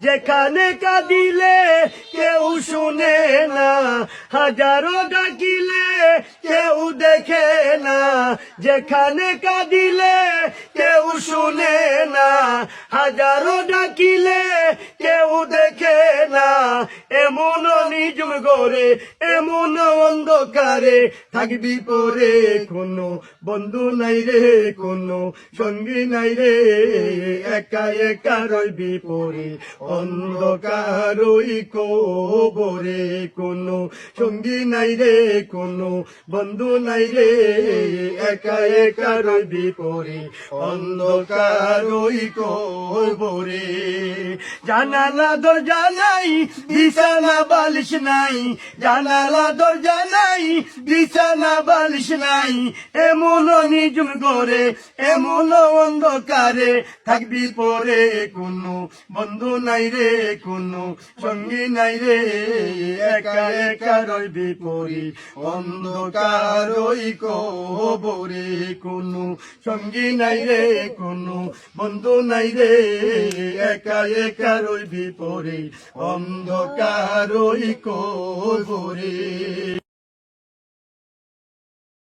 যেখানে কাঁদিলে কেউ শুনে না, হাজারো ডাকিলে কেউ দেখে না। যেখানে কাঁদিলে কেউ শুনে না, হাজারো ডাকিলে কেউ দেখে না। এমন নিজম গরে, এমন অন্ধকারে থাকবি পরে, কোনো বন্ধু নাই রে, কোনো সঙ্গী নাই রে। একা একা রইবি পরে অন্ধকার ওই কবরে, কোনো সঙ্গী নাই রে, কোনো বন্ধু নাই রে। একা একা রইবি পরে অন্ধকার ওই কবরে। জানালা দরজা নাই, বিছানা বালিশ নাই, জানালা দরজা নাই, বিছানা বালিশ নাই। এমন নিজম করে, এমন অন্ধকারে থাকবি পরে, কোনো বন্ধু নাই রে, কোনো সঙ্গী নাই রে। একা একা রইবি পরে অন্ধকার ওই কবরে, কোনো সঙ্গী নাই রে, কোনো বন্ধু নাই রে। একা একা রইবি পরে অন্ধকার ওই কবরে।